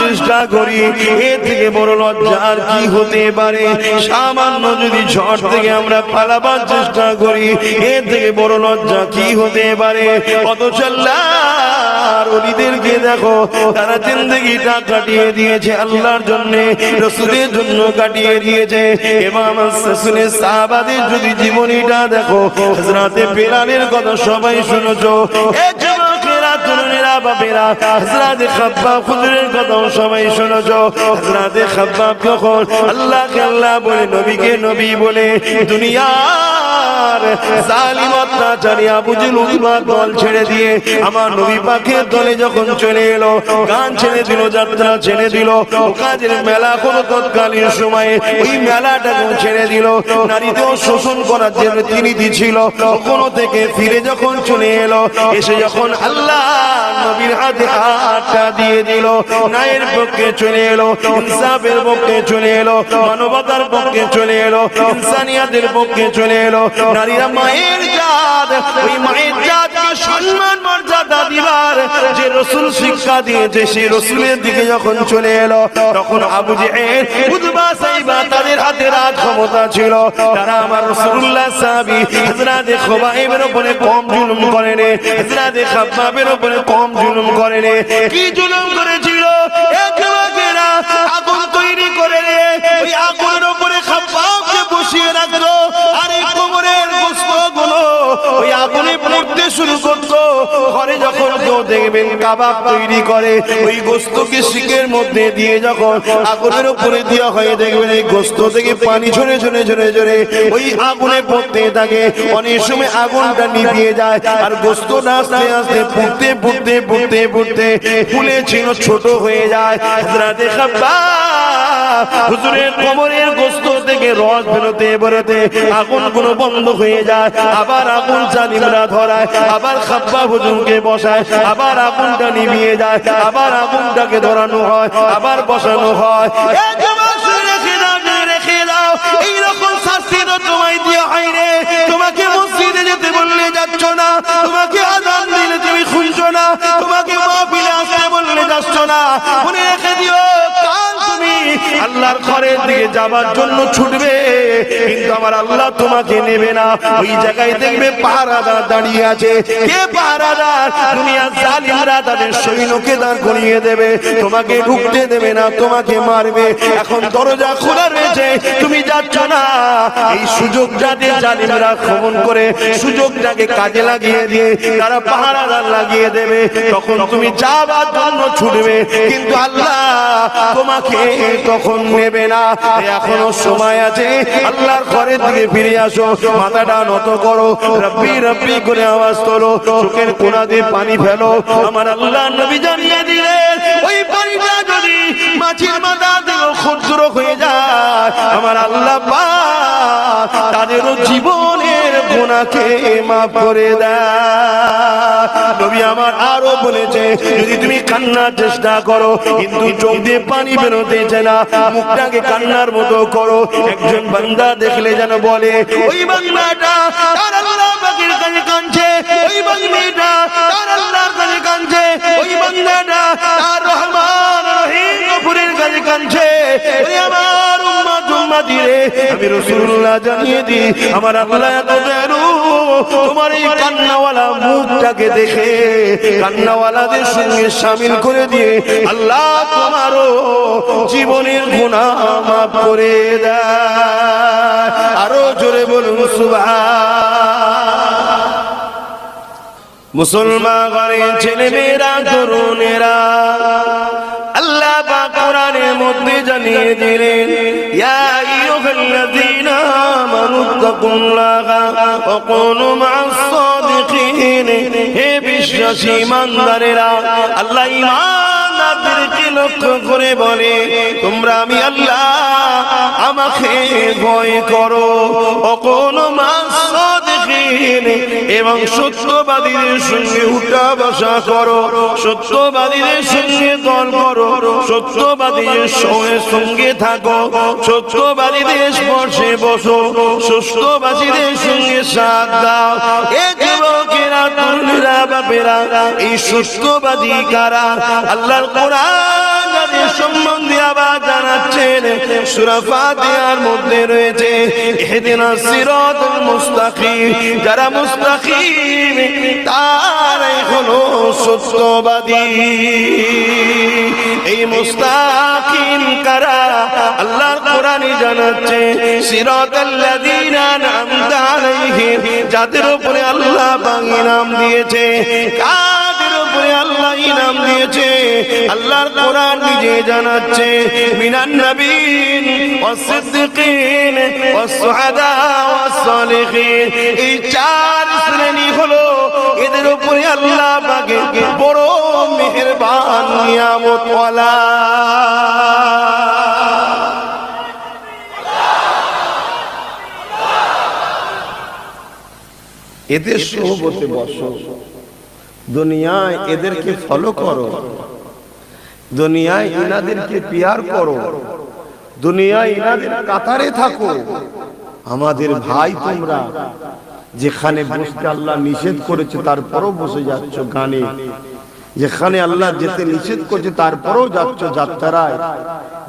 চেষ্টা করি, এর থেকে বড় লজ্জা আর কি হতে পারে? সামান্য যদি ঝড় থেকে আমরা পালাবার চেষ্টা করি, এর থেকে বড় লজ্জা কি হতে পারে? অথচ আল্লাহর ওলিদেরকে দেখো, তারা জিন্দেগিটা কাটিয়ে দিয়েছে আল্লাহর জন্য, রাসূলের জন্য কাটিয়ে দিয়েছে। ইমাম রাসূলের সাহাবাদের যদি জীবনীটা দেখো, হযরতে বেলালের কথা সবাই শুনেছো। এই যুবকেরা, তরুণেরা, বাপেরা, হযরতে খাব্বাব হুজুরের কথাও সবাই শুনেছো। হযরতে খাব্বাব যখন আল্লাহকে আল্লাহ বলে, নবীকে নবী বলে, দুনিয়ার জালিম অত্যাচারী আবু জেহেল উতবা দল ছেড়ে দিয়ে আমার নবী পাকের দলে যখন চলে এলো, গান ছেড়ে দিল, যাত্রা ছেড়ে দিল, কাজের মেলা কোন তৎকালীন সময়ে ওই মেলাটাকে ছেড়ে দিল, নারীদেরও শোষণ করার জন্য তিনি দিছিল। কোনো থেকে ফিরে যখন চলে এলো, এসে যখন আল্লাহ নবীর হাতে হাতটা দিয়ে দিল, ন্যায়ের পক্ষে চলে এলো, ইনসাফের পক্ষে চলে এলো, মানবতার পক্ষে চলে এলো, ইনসানিয়াতের পক্ষে চলে এলো। নারীরা মায়ের জাত, ওই মায়ের জাতকে সম্মান মর্যাদা দিবার যে রাসূল শিক্ষা দিয়েছে, সেই রাসূলের দিকে যখন চলে এলো, তখন আবু জেহেল, উতবা, সাইবা তাদের হাতে রাজ ক্ষমতা ছিল। তারা আমার রাসূলুল্লাহ সাহাবী হযরতে খুবাইবের উপরে কম জুলুম করেনি, হযরতে খাব্বাবের উপরে কম জুলুম করেনি। কি জুলুম করেছিল? এক যুবকেরা আগুন তৈরি করে ওই আগুনের উপরে খাব্বাবকে বসিয়ে রাখলো, আর এই কোমরের গোশতগুলো ওই আগুনে পুড়তে শুরু করতো। ঘরে যখন কেউ দেখবেন কাবাব তৈরি করে, ওই গোশতকে শিকের মধ্যে দিয়ে যখন আগুনের উপরে দেওয়া হয়, দেখবেন এই গোশত থেকে পানি ঝরে ঝরে ঝরে ঝরে ওই আগুনে পড়তে থাকে। অনেক সময় আগুনটা নিভিয়ে যায়, আর গোশতটা আস্তে আস্তে পুড়তে পুড়তে পুড়তে পুড়তে ফুলে ছিল ছোট হয়ে যায়। হযরতে খাব্বাব হুজুরের কোমরের গোশত থেকে রস বেরোতে বেরোতে আগুনগুলো বন্ধ হয়ে যায়। আবার আগুন জালিমরা ধরায়, আবার খাব্বাব হুজুরকে বসায়, আবার আগুনটা নিভিয়ে যায়, আবার আগুনটাকে ধরানো হয়, আবার বসানো হয়। এইরকম শাস্তি তো তোমায় দিয়ে হয় রে। তোমাকে মসজিদে যেতে বললে যাচ্ছ না, তোমাকে আযান দিলে তুমি শুনছো না, তোমাকে মাহফিলে আসতে বললে যাচ্ছ না। মনে রেখে দিও, কাল তুমি আল্লাহর ঘরের দিকে যাবার জন্য ছুটবে, কিন্তু আমার আল্লাহ তোমাকে নেবে না। ওই জায়গায় দেখবে পাহারাদার দাঁড়িয়ে আছে। কে পাহারাদার? দুনিয়ার জালিমরা তাদের সৈন্যকে দাঁড় করিয়ে দেবে, তোমাকে ঢুকতে দেবে না, তোমাকে মারবে। এখন দরজা খোলা রয়েছে, তুমি যাচ্ছ না। এই সুযোগ যাতে জালিমরা খমন করে, সুযোগটাকে কাজে লাগিয়ে দিয়ে তারা পাহারাদার লাগিয়ে দেবে, তখন তুমি যাবার জন্য ছুটবে, কিন্তু আল্লাহ তোমাকে তখন নেবে না। এখনো সময় আছে, আল্লাহর ঘরের দিকে ফিরে আসো, মাথাটা নত করো, রব্বি রব্বি করে আওয়াজ তোলো, চোখের কোণা দিয়ে পানি ফেলো। আমার আল্লাহ নবী জানিয়ে দিলেন, ওই পানিটা যদি মাছের মাথা থেকে ক্ষুদ্র হয়ে যায়, আমার আল্লাহ পাক তাদেরও জীবনের গুনাহকে মাফ করে দেয়। নবী আমার আরো বলেছে, যদি তুমি কান্নার চেষ্টা করো কিন্তু চোখ দিয়ে পানি বেরোতে চায় না, মুখটাকে কান্নার মতো করো। একজন বান্দা দেখলে যেন বলে, ওই বান্দাটা তার আল্লাহ পাকের কাছে কাঁদছে, ওই বান্দাটা তার আল্লাহর কাছে কাঁদছে, ওই বান্দাটা তার রহমান রহিম গফুরের কাছে কাঁদছে। ওই আমার উম্মত উম্মতি রে, আমি রাসূলুল্লাহ জানিয়ে দিই, আমার আল্লাহ এত দয়ালু, তোমার এই কান্নাওয়ালা মুখটাকে দেখে কান্নাওয়ালাদের সঙ্গে শামিল করে দিয়ে আল্লাহ তোমারও জীবনের গুনাহ মাফ করে দেয়। আরো জোরে বলুন সুবহান। মুসলমান ঘরের ছেলে মেয়েরা, তরুণেরা, আল্লাহ পাক কোরআনের মধ্যে জানিয়ে দিলেন, ইয়া আইয়ুহাল্লাযীনা আমানুত্তাকুল্লাহা ওয়া কুনু মা'আস সাদিকিন। হে বিশ্বাসী ইমানদারেরা, আল্লাহ ইমানদারদেরকে লক্ষ্য করে বলে, তোমরা আমি আল্লাহ আমাকে ভয় করো, ওয়া কুনু মা'আস সাদিকিন, এবং সত্যবাদীদের সঙ্গে উঠা বসা করো, সত্যবাদীদের সঙ্গে দল করো, সত্যবাদীদের সঙ্গে থাকো, সত্যবাদীদের স্পর্শে বসো, সত্যবাদীদের সঙ্গে সাথ দাও। এ যুবকেরা, তরুণেরা, বাপেরা, এই সত্যবাদী কারা? আল্লাহর কোরআন যাদের সম্বন্ধে আবার জানাচ্ছেন সূরা ফাতিহার মধ্যে রয়েছে ইহদিনাস সিরাতাল মুস্তাকিম, যারা মুস্তাকিম তারাই হলো সত্যবাদী। এই মুস্তাকিম কারা? আল্লাহর কোরআনে জানাচ্ছে সিরাতাল্লাযীনা আন'আমতা আলাইহিম, যাদের উপরে আল্লাহ পাক ইনাম দিয়েছে। কাদের উপরে আল্লাহ ইনাম দিয়েছে? আল্লাহর কোরআন নিজে জানাচ্ছে মিনান নবীন ওয়াস সিদ্দিকিন ওয়াস শুহাদা ওয়াস সালিহিন। এই চার শ্রেণী হলো এদের উপরে আল্লাহ পাকের বড় মেহেরবান নিয়ামত ওয়ালা। এদের সোহবতে বসো, দুনিয়ায় এদেরকে ফলো করো, দুনিয়ায় ইনাদেরকে পিয়ার করো, দুনিয়ায় ইনাদের কাতারে থাকো। আমাদের ভাই তোমরা যেখানে বসতে আল্লাহ নিষেধ করেছে তারপরও বসে যাচ্ছ গানে, যেখানে আল্লাহ যেতে নিষেধ করেছে তারপরও যাচ্ছ যাত্রায়,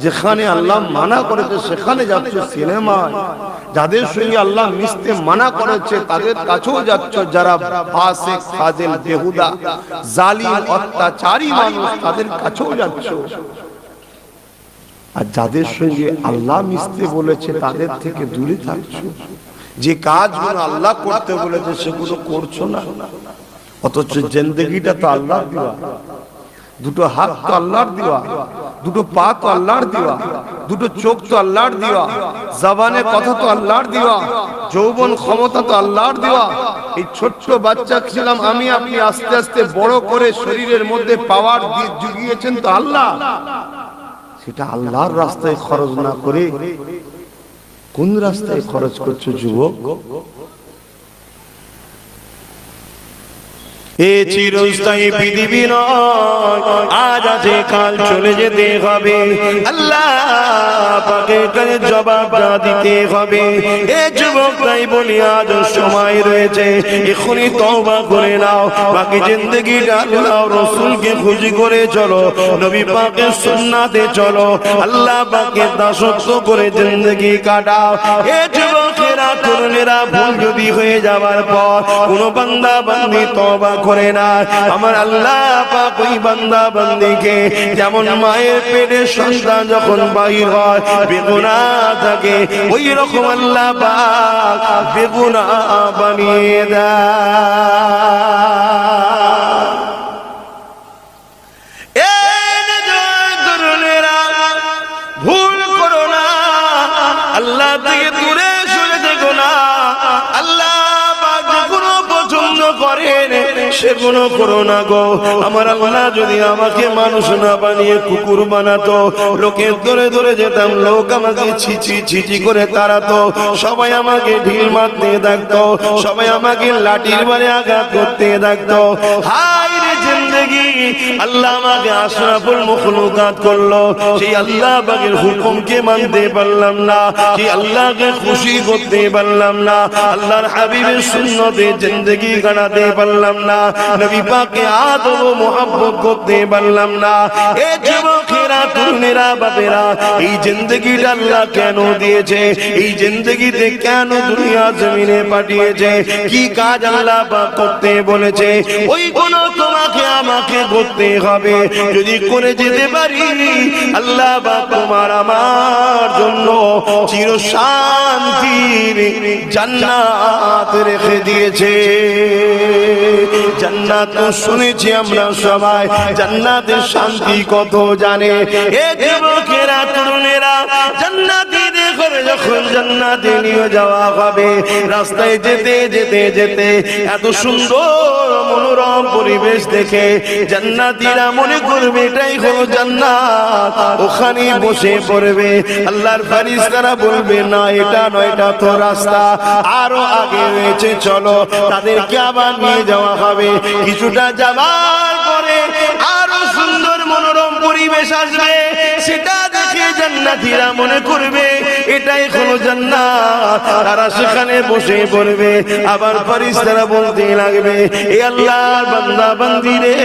যেখানে আল্লাহ মানা করেছে সেখানে যাচ্ছ সিনেমায়, যাদের সঙ্গে আল্লাহ মিশতে মানা করেছে তাদের কাছেও যাচ্ছ, যারা ফাসিক ফাজিল বেহুদা জালিম অত্যাচারী মানুষ তাদের কাছেও যাচ্ছ। আর যাদের সঙ্গে আল্লাহ মিশতে বলেছে তাদের থেকে দূরে থাকছো। যে কাজগুলো আল্লাহ করতে বলেছে সেগুলো করছো না, অথচ জিন্দেগিটা তো আল্লাহর দেওয়া, দুটো হাত তো আল্লাহর দেওয়া, দুটো পা তো আল্লাহর দেওয়া, দুটো চোখ তো আল্লাহর দেওয়া, জবানে কথা তো আল্লাহর দেওয়া, যৌবন ক্ষমতা তো আল্লাহর দেওয়া। এই ছোট্ট বাচ্চা ছিলাম আমি, আপনি আস্তে আস্তে বড় করে শরীরের মধ্যে পাওয়ার জুগিয়েছেন তো আল্লাহ। সেটা আল্লাহর রাস্তায় খরচ না করে কোন রাস্তায় খরচ করছো যুবক? এ চিরস্থায়ী পৃথিবী নয়, আজ আছে কাল চলে যেতে হবে। আল্লাহ পাকের কাছে জবাব দিতে হবে। এ যুবক তাই বলি আজ সময় রয়েছে, এখনই তওবা করে নাও। বাকি জিন্দেগিটা আল্লাহ রাসূলকে খুশি করে চলো, নবী পাকের সুন্নাতে চলো, আল্লাহ পাকের দাসত্ব করে জিন্দেগি কাটাও। এ যুবকেরা তরুণেরা ভুল যদি হয়ে যাওয়ার পর কোনো বান্দা বান্দি তওবা করে না, আমার আল্লাহ পাক ওই বান্দা বান্দিকে যেমন মায়ের পেটে সন্তান যখন বাহির হয় বেগুনাহ থাকে, ওই রকম আল্লাহ পাক বেগুনাহ বানিয়ে দেয়। ভুল করো না, আল্লাহ থেকে দূরে সরে দেখো না। আল্লাহ পছন্দ করেন সেগুলো করো না গো। আমার আল্লাহ যদি আমাকে মানুষ না বানিয়ে কুকুর বানাতো, লোকের ধরে ধরে যেতাম, লোক আমাকে ছিচি ছিচি করে তাড়াতো, সবাই আমাকে ঢিল মারতে থাকতো, সবাই আমাকে লাঠির বারে আঘাত করতে থাকতো। হায় রে জিন্দেগি, আল্লাহ আমাকে আশরাফুল মখলুকাত করলো, সেই আল্লাহ পাকের হুকুমকে মানতে পারলাম না, সেই আল্লাহকে খুশি করতে পারলাম না, আল্লাহর হাবিবের সুন্নতে জিন্দেগি কাটাতে পারলাম না, নবী পাককে আদব ও মুহাব্বত করতে পারলাম না। এ যুবকেরা তরুণেরা বাপেরা, এই জিন্দেগিটা আল্লাহ কেন দিয়েছে? এই জিন্দেগিতে কেন দুনিয়া জমিনে পাঠিয়েছে? কি কাজ আল্লাহ পাক করতে বলেছে? ওই কোন তোমাকে আমাকে করতে হবে। যদি করে যেতে পারি, আল্লাহ পাক তোমার আমার জন্য চির শান্তির জান্নাত রেখে দিয়েছে। জান্নাত তো শুনেছি আমরা সবাই, জান্নাতের শান্তি কত জানে। এ যুবকেরা তরুণেরা, জান্নাতীদের ঘরে যখন জান্নাতে নিয়ে যাওয়া হবে, রাস্তায় যেতে যেতে যেতে এত সুন্দর মনোরম পরিবেশ দেখে জান্নাতীরা মনে করবে এটাই হলো জান্নাত, ওখানে বসে পড়বে। আল্লাহর ফেরেশতারা বলবে না এটা নয়, এটা তো রাস্তা আরো আগে রয়েছে, চলো। তাদেরকে আবার নিয়ে যাওয়া হবে। কিছুটা যাবার পরে আরো সুন্দর মনোরম পরিবেশ আসবে, সেটা দেখে জান্নাতীরা মনে করবে এটাই হলো জান্নাত, তারা সেখানে বসে পড়বে। আবার ফেরেশতারা বলতে লাগবে, এ আল্লাহর বান্দা বান্দি রে,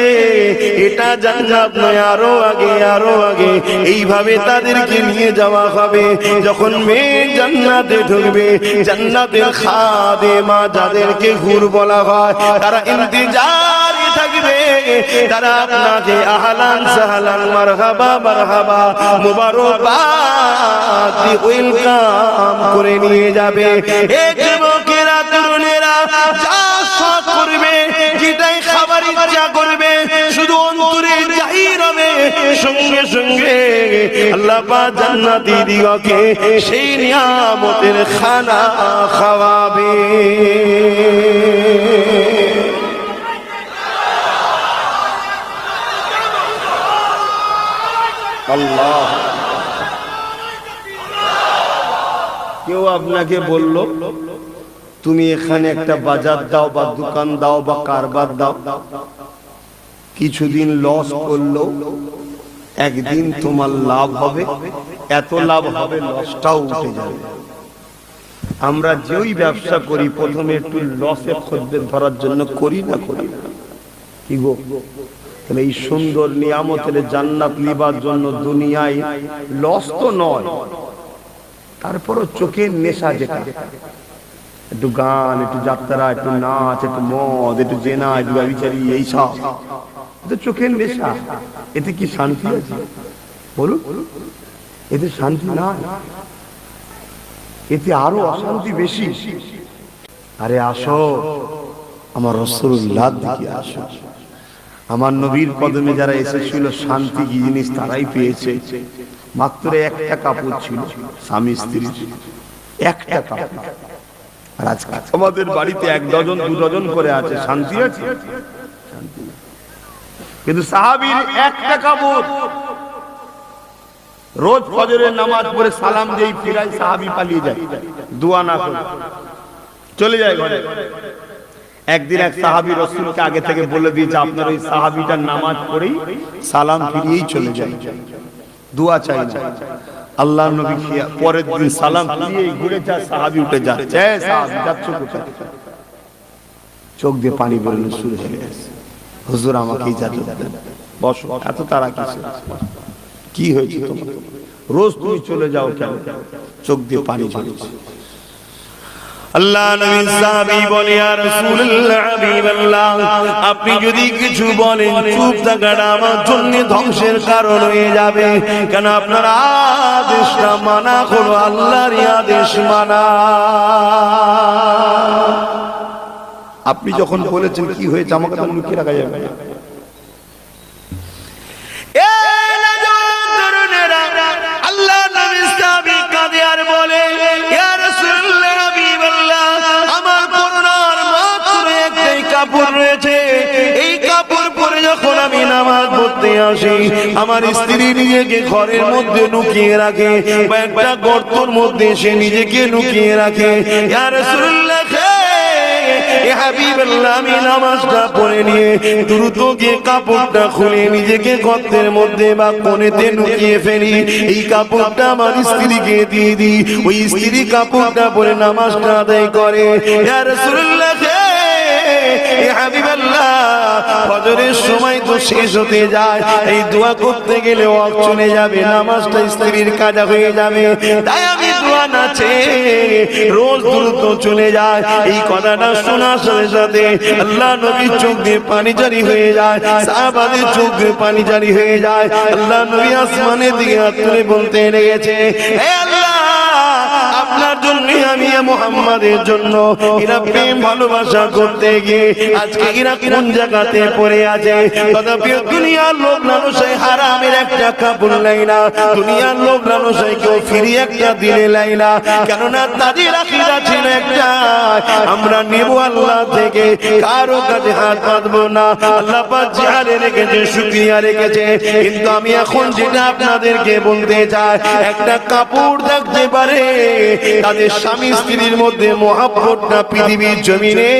এটা জান্নাত নয়, আরো আগে আরো আগে। এইভাবে তাদেরকে নিয়ে যাওয়া হবে। যখন মেয়ে জান্নাতে ঢুকবে, জান্নাতের খাদেমা যাদেরকে হুর বলা হয়, তারা ইন্তজারে থাকবে। তারা আপনাকে আহলান সাহলান মারহাবা মারহাবা মুবারকবাদ ওয়েলকাম করে নিয়ে যাবে। এই যুবকেরা তরুণেরা যা শখ করবে, যেটাই খাবার ইচ্ছা করবে, শুধু অন্তরে জাহির হবে, সঙ্গে সঙ্গে আল্লাহ পাক জান্নাতি দিগকে সেই নিয়ামতের খানা খাওয়াবে। আল্লাহ, কেউ আপনাকে বলল তুমি এখানে একটা বাজার দাও বা দোকান দাও বা কারবার দাও, কিছুদিন লস করলো, একদিন তোমার লাভ হবে, এত লাভ হবে লসটাও উঠে যাবে। আমরা যেই ব্যবসা করি প্রথমে একটু লসে খদ্দের ধরার জন্য করি না কি গো? এই সুন্দর নিয়ামতের জান্নাত লিবার জন্য দুনিয়ায় লস তো নয়, তারপরও চোখের নেশা, যেটা একটু গান, একটু যাত্রা, একটু নাচ, একটু মদ, একটু জেনা, একটু ব্যভিচারী, এইসব চোখের নেশা। এতে কি শান্তি আছে বলুন? এতে শান্তি না, এতে আরো অশান্তি বেশি। আরে আসো আমার রাসূলুল্লাহর দিকে আসো। আমার নবীর কদমে যারা এসেছিল শান্তি কি জিনিস তারাই পেয়েছে। মাত্র একটা কাপড় ছিল স্বামী স্ত্রী, একটা কাপড়। আর আজকে আমাদের বাড়িতে 1 ডজন 2 ডজন করে আছে, শান্তি আছে? শান্তি না। কিন্তু সাহাবীর একটা কাপড়, রোজ ফজরের নামাজ পড়ে সালাম দেই ফিরাই, সাহাবী পালিয়ে যায়, দোয়া না করে চলে যায় ঘরে। একদিন এক সাহাবী রাসূলকে আগে থেকে বলে দিয়েছে, আপনার ওই সাহাবীটার নামাজ পড়েই সালাম ফিরিয়েই চলে যায়, দোয়া চাই না। আল্লাহর নবী পরের দিন সালাম ফিরিয়েই ঘুরে যায়, সাহাবী উঠে যাচ্ছে, সাহাবী যাচ্ছ কোথায়? চোখ দিয়ে পানি বেরোনো শুরু হয়ে গেছে। হুজুর আমাকে ইজাজত দেন, বসো। এত তারা কি হয়েছে তোমার? রোজ তুমি চলে যাও কেন? চোখ দিয়ে পানি ঝরছে। আল্লাহ নবী সাহাবী বলে, ইয়া রাসূলুল্লাহ, হাবিবাল্লাহ, আপনি যদি কিছু বলেন চুপ থাকাটা আমার জন্য ধ্বংসের কারণ হয়ে যাবে। কেন? আপনার আদেশটা মানা হলো আল্লাহর আদেশ মানা। আপনি যখন বলেছেন কি হয়েছে আমাকে তো লুকিয়ে রাখা যাবে না। আল্লাহ নবী সাহাবী কাঁদে আর বলে, ইয়া রাসূলুল্লাহ, হাবিবাল্লাহ, আমার পরনার মাত্র একটাই কাপড় রয়েছে। এই কাপড় পরে যখন আমি নামাজ পড়তে আসি, আমার স্ত্রী নিজেকে ঘরের মধ্যে লুকিয়ে রাখে বা একটা গর্তের মধ্যে সে নিজেকে লুকিয়ে রাখে। ইয়া রাসূলুল্লাহ, হাবিবাল্লাহ, আমি নামাজটা পড়ে নিয়ে দ্রুত গিয়ে কাপড়টা খুলে নিজেকে গর্তের মধ্যে বা কোণেতে লুকিয়ে ফেলি। এই কাপড়টা আমার স্ত্রীকে দিয়ে দিই, ওই স্ত্রী কাপড়টা পরে নামাজটা আদায় করে। ইয়া রাসূলুল্লাহ, হাবিবাল্লাহ, ফজরের সময় তো শেষ হতে যায়, এই দোয়া করতে গেলে ওয়াক্ত চলে যাবে, নামাজটা স্ত্রীর কাজা হয়ে যাবে। তাই আমি দোয়া না চেয়ে রোজ দ্রুত চলে যায়। এই কথাটা শোনার সাথে সাথে আল্লাহ নবীর চোখ দিয়ে পানি জারি হয়ে যায়, সাহাবাদের চোখ দিয়ে পানি জারি হয়ে যায়। আল্লাহ নবী আসমানের দিকে হাত তুলে বলতে লেগেছে, হে আল্লাহ, আপনার জন্য আমি মুহাম্মাদের জন্য এরা প্রেম ভালোবাসা করতে গিয়ে আজকে এরা কোন জায়গাতে পড়ে আছে। তথাপি দুনিয়ার লোভ লালসায় হারামের একটা কাপড় নাই না, দুনিয়ার লোভ লালসায় কেউ ফিরি একটা দিলে লাই না। কেননা তাদের আকীদা ছিল একটা, আমরা নেব আল্লাহ থেকে, কারো কাছে হাত পাতবো না। আল্লাহ পাক জিহারে রেখেছে, শুকরিয়া রেখেছে। কিন্তু আমি এখন যেটা আপনাদেরকে বলতে চাই, একটা কাপড় থাকতে পারে, তাদের স্বামী স্ত্রীর মধ্যে মহব্বতটা পৃথিবীর জমিনে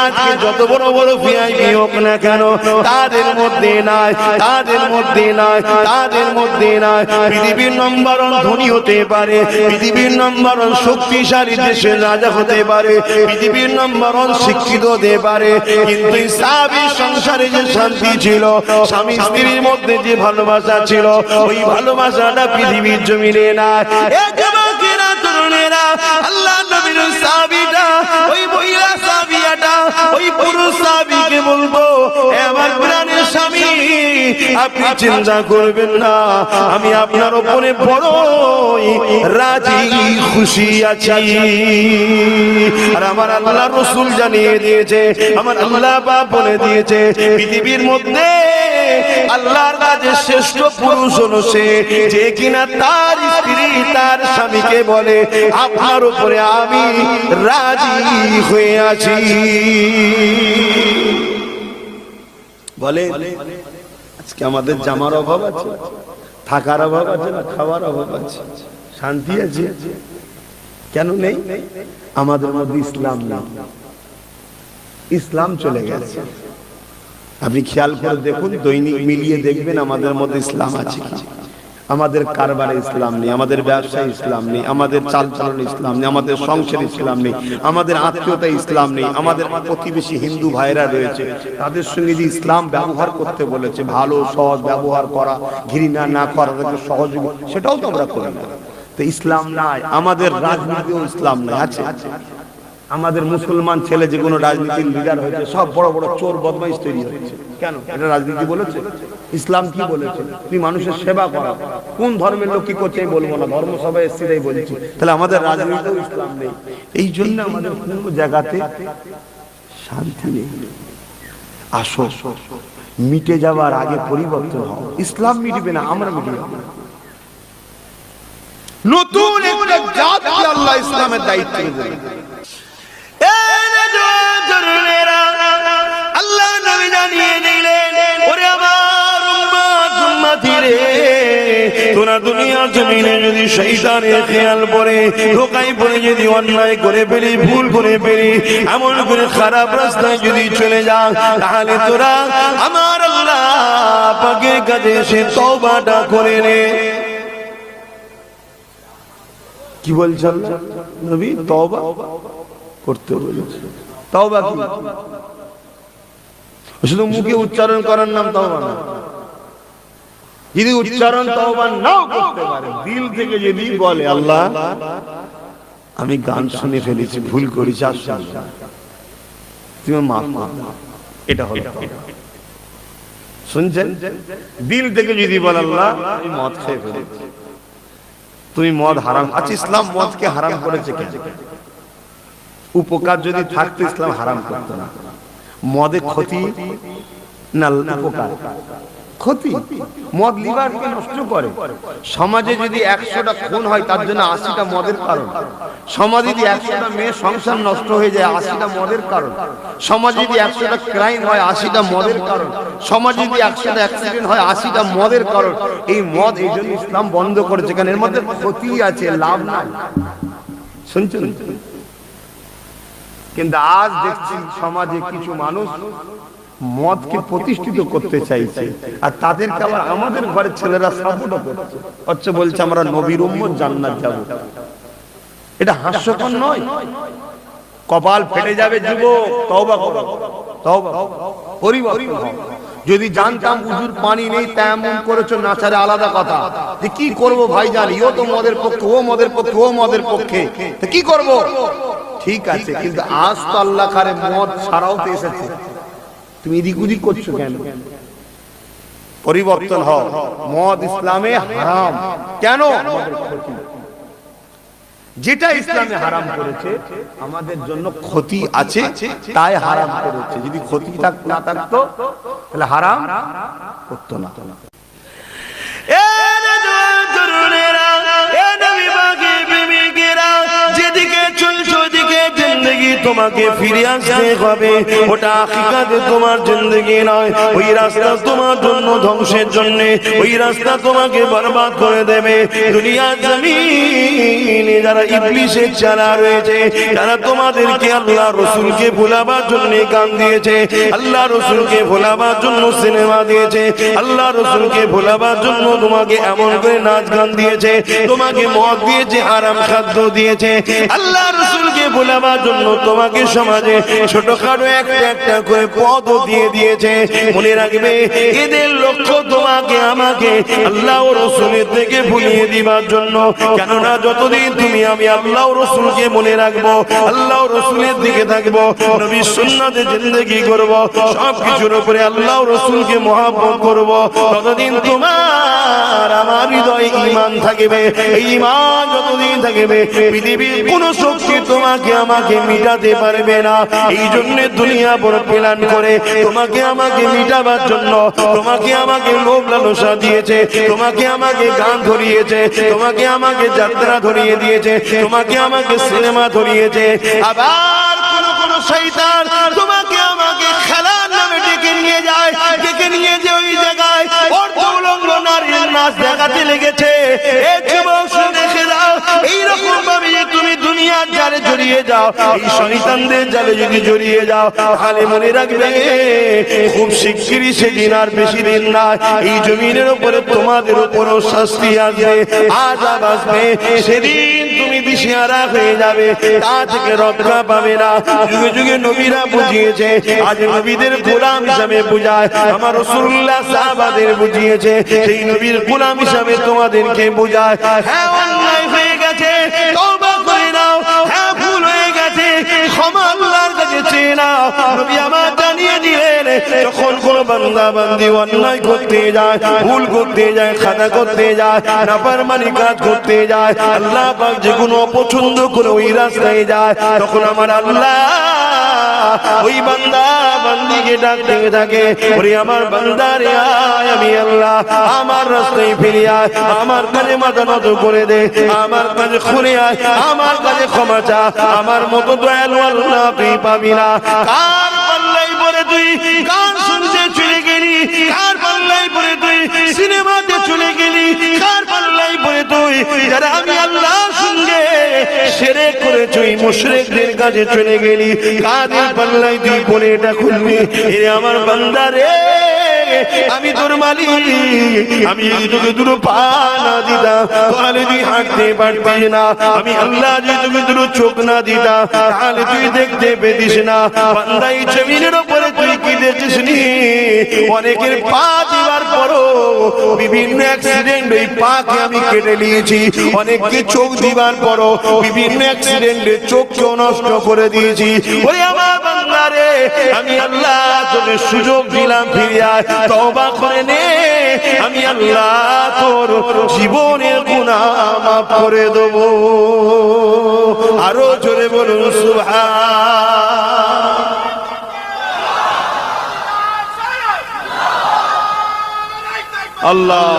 আজকে যত বড় বড় ভিআইপি হোক না কেন তাদের মধ্যে নাই, তাদের মধ্যে নাই। তাদের মধ্যে না পৃথিবীর নম্বর ওয়ান ধনী হতে পারে, পৃথিবীর নম্বর ওয়ান শক্তিশালী দেশের রাজা হতে পারে, পৃথিবীর নম্বর ওয়ান শিক্ষিত হতে পারে, কিন্তু সাহাবীর সংসারে যে শান্তি ছিল, স্বামী স্ত্রীর মধ্যে যে ভালোবাসা ছিল, ওই ভালোবাসাটা পৃথিবীর জমিনে না। এ যুবকেরা, তরুণেরা, আল্লাহ নবীর সাহাবীটা, ওই মহিলা সাহাবিয়াটা ওই পুরুষ সাহাবীকে বলবো, আমার প্রাণের স্বামী, আপনি চিন্তা করবেন না, আমি আপনার উপরে বড়ই রাজি খুশি আছি। আর আমার আল্লাহ রাসূল জানিয়ে দিয়েছে, আমার আল্লাহ পাক বলে দিয়েছে, পৃথিবীর মধ্যে আল্লাহর কাছে শ্রেষ্ঠ পুরুষ হলো সে, যে কিনা তার স্ত্রী তার স্বামীকে বলে, আপনার উপরে আমি রাজি হয়ে আছি। বলে আজকে আমাদের জামার অভাব আছে, থাকার অভাব আছে, না খাওয়ার অভাব আছে, শান্তি আছে? কেন নেই? আমাদের মধ্যে ইসলাম নেই, ইসলাম চলে গেছে। আপনি খেয়াল করে দেখুন, দৈনিক মিলিয়ে দেখবেন আমাদের মধ্যে ইসলাম আছে কি? আমাদের কারবারে ইসলাম নেই, আমাদের ব্যবসায় ইসলাম নেই, আমাদের চালচলন ইসলাম নেই, আমাদের সংসার ইসলাম নেই, আমাদের আত্মীয়তা ইসলাম নেই, আমাদের প্রতিবেশী হিন্দু ভাইরা রয়েছে, তাদের সঙ্গে যে ইসলাম ব্যবহার করতে বলেছে, ভালো সহজ ব্যবহার করা, ঘৃণা না করা, সহযোগী, সেটাও তো আমরা করি না। তো ইসলাম নাই, আমাদের রাজনীতিও ইসলাম নাই। আছে আমাদের মুসলমান ছেলে যে কোনো রাজনীতির লিডার হয়েছে, সব বড় বড় চোর বদমাইশ তৈরি হয়েছে। কেন? এটা রাজনীতি বলেছে? ইসলাম কি বলেছে? তুমি মানুষের সেবা করো। কোন ধর্মের লোক কি করছে আমি বলবো না, ধর্মসভায় এসেছি তাই বলছি। তাহলে আমাদের রাজনীতিও ইসলাম নেই, এই জন্য আমাদের কোন জায়গাতে শান্তি নেই। আসো, মিটে যাওয়ার আগে পরিবর্তন হও। ইসলাম মিটবে না, আমরা মিটবে না। নতুন একটা জাতকে আল্লাহ ইসলামের দায়িত্ব দেবেন। আল্লাহ নবী জানিয়ে দিলেন, ওরে আমার উম্মত উম্মতি রে, তোরা দুনিয়ার জমিনে যদি শয়তানের খেয়াল পড়ে, ধোঁকায় পড়ে, যদি অন্যায় করে ফেলি, ভুল করে ফেলি, এমন করে খারাপ রাস্তায় যদি চলে যাও, তাহলে তোরা আমার আল্লাহ পাকের কাছে এসে তওবাটা করে নে। কি বলছেন নবী? তওবা করতে বলেছে। তওবা কি? শুধু মুখে উচ্চারণ করার নাম তওবা না। যদি উচ্চারণ তওবা নাও করতে পারে, দিল থেকে যদি বলে, আল্লাহ আমি গান শুনে ফেলেছি, ভুল করেছি, তুমি মাফ করো, এটা হলো শুনছেন? দিল থেকে যদি বলে, আল্লাহ আমি মদ খেয়ে ফেলেছি, তুমি মদ হারাম। আচ্ছা, ইসলাম মদকে হারাম করেছে কেন? উপকার যদি থাকতো ইসলাম হারাম করতো না। মদে ক্ষতি না উপকার? ক্ষতি। মদ লিভারকে নষ্ট করে। সমাজে যদি 100টা খুন হয়, তার জন্য 80টা মদের কারণ। সমাজে যদি 100টা মেয়ে সংসার নষ্ট হয়ে যায়, 80টা মদের কারণ। সমাজে যদি 100টা ক্রাইম হয়, 80টা মদের কারণ। সমাজে যদি 100টা অ্যাক্সিডেন্ট হয়, 80টা মদের কারণ। এই মদ এই জন্য ইসলাম বন্ধ করেছে, কারণ এর মধ্যে ক্ষতি আছে, লাভ নাই। শুনছেন? কিন্তু আজ দেখছি সমাজে কিছু মানুষ মদকে প্রতিষ্ঠিত করতে চাইছে, আর তাদেরকে আবার আমাদের ঘরের ছেলেরা সাপোর্ট করছে। হচ্ছে বলছে আমরা নবীর উম্মত, জান্নাত যাব। এটা হাস্যকর নয়? কপাল ফেটে যাবে যুবক, তওবা করো, তওবা পরিবর্তন হও। যদি জানতাম উজুর পানি নেই, তেমন করেছো, নাচারে আলাদা কথা, যে কি করব ভাইজান, ইও তো মদের পক্ষে, ও মদের পক্ষে, ও মদের পক্ষে, তো কি করব? ঠিক আছে, কিন্তু আজ তো আল্লাহ কারে মদ ছাড়াও তো এসেছে, তুমি এদিক ওদিক করছো কেন? পরিবর্তন হও। মদ ইসলামে হারাম। কেন? যেটা ইসলামে হারাম করেছে আমাদের জন্য ক্ষতি আছে, তাই হারাম করেছে। যদি ক্ষতি না থাকতো তাহলে হারাম করতো না। যেদিকে চলছো, ওদিকে জিন্দেগি তোমাকে ফিরে আসতে হবে। ওটা হাকিকাতে তোমার জিন্দেগি নয়, ওই রাস্তা তোমার জন্য ধ্বংসের জন্য, ওই রাস্তা তোমাকে বরবাদ করে দেবে। দুনিয়ার জমিনে যারা ইবলিসের চালা রয়েছে, যারা তোমাদেরকে আল্লাহ রসুলকে ভোলাবার জন্য গান দিয়েছে, আল্লাহ রসুলকে ভোলাবার জন্য সিনেমা দিয়েছে, আল্লাহ রসুলকে ভোলাবার জন্য তোমাকে এমন করে নাচ গান দিয়েছে, তোমাকে মদ দিয়েছে, হারাম খাদ্য দিয়েছে, আল্লাহ রসুলকে ভোলাবার জন্য তোমাকে সমাজে ছোটখাটো একটা একটা করে পদ দিয়ে দিয়েছে। মনে রাখবে, এদের লক্ষ্য তোমাকে আমাকে আল্লাহ ও রসুলের থেকে ভুলিয়ে দিবার জন্য। কেননা যতদিন তুমি আমি আল্লাহ ও রসুলকে মনে রাখবো, আল্লাহ ও রসুলের দিকে থাকবো, নবীর সুন্নাতে জিন্দেগি করবো, সবকিছুর উপরে আল্লাহ ও রসুলকে মহব্বত করবো, ততদিন তোমার আমার হৃদয়ে ঈমান থাকবে। এই ঈমান যতদিন থাকবে, পৃথিবীর কোন শক্তি তোমাকে আমাকে মিটাতে পারবে না। এই জন্য দুনিয়া বড় প্ল্যান করে তোমাকে আমাকে মিটাবার জন্য তোমাকে আমাকে লোভ লালসা দিয়েছে, তোমাকে আমাকে গান ধরিয়েছে, তোমাকে আমাকে যাত্রা ধরিয়ে দিয়েছে, তোমাকে আমাকে সিনেমা ধরিয়েছে। আবার কোন কোন শয়তান তোমাকে আমাকে খেলার নামে ডেকে নিয়ে যায়, ডেকে নিয়ে যে ওই জায়গায় অর্ধউলঙ্গ নারীর নাচ দেখাতে লেগেছে। দেখে দাও, এইরকম ভাবে তুমি দুনিয়ার জালে জড়িয়ে যাও, এই শয়তানদের জালে যদি জড়িয়ে যাও, তাহলে মনে রাখবে খুব শিগগিরই সেদিন আর বেশি দিন না, এই জমিনের উপরে তোমাদের উপরও শাস্তি আসবে, আযাব আসবে। সেদিন তুমি দিশেহারা হয়ে যাবে, তা থেকে রক্ষা পাবে না। যুগে যুগে নবীরা বুঝিয়েছে, আজ নবীদের গোলাম হিসাবে বুঝায়, আমার রাসূলুল্লাহ সাহাবাদের বুঝিয়েছে, সেই নবীর গোলাম হিসাবে তোমাদেরকে বুঝায়। হ্যাঁ, অন্যায় হয়ে গেছে, তওবা করে নাও। হ্যাঁ, ভুল হয়ে গেছে, ক্ষমা আল্লাহর কাছে চেয়ে নাও। নবী আমার জানিয়ে দিলেন, যখন কোন বান্দা বান্দি অন্যায় করতে যায়, ভুল করতে যায়, খাতা করতে যায়, নাফরমানি কাজ করতে যায়, আল্লাহ পাক যে কোনো অপছন্দ করে ওই রাস্তায় যায়, তখন আমার আল্লাহ ওই বান্দা বান্দিকে ডাকতে থাকে, ওরে আমার বান্দা রে আয়, আমি আল্লাহ আমার রাস্তায় ফিরে আয়, আমার কাছে মাথা নত করে দে, আমার কাছে খুলে আয়, আমার কাছে ক্ষমা চা। আমার মতো দয়ালু আল্লাহ তুই পাবি না। কার পাল্লাই পরে তুই গান শুনতে চলে গেলি, কার পাল্লাই পরে তুই সিনেমাতে চলে গেলি, কার পাল্লাই পরে তুই যারা আমি আল্লাহ সঙ্গে শিরক করেছ ওই মুশরিকদের কাছে চলে গেলি, কাদের পাল্লাই তুই পরে এটা খুলবি? এ আমার বান্দা রে, আমি তোর মালিক, আমি যদি তোকে দুটো পা না দিতাম তাহলে তুই হাঁটতে পারতিস না, আমি আল্লাহ যদি তোকে দুটো চোখ না দিতাম তাহলে তুই দেখতে পেতিস না। বান্দা, এই জমিনের উপরে তুই কি দেখছিস নি? অনেকের পা দিবার পরও বিভিন্ন অ্যাক্সিডেন্ট ওই পাকে আমি কেটে নিয়েছি, অনেককে চোখ দিবার পরও বিভিন্ন অ্যাক্সিডেন্টে চোখকেও নষ্ট করে দিয়েছি। ওরে আমার বান্দা রে, আমি আল্লাহ তোকে সুযোগ দিলাম, ফিরে আয়, তওবা করে নে, আমি আল্লাহ তোর জীবনের গুনাহ মাফ করে দেব। আরো জোরে বলুন সুবহান আল্লাহ।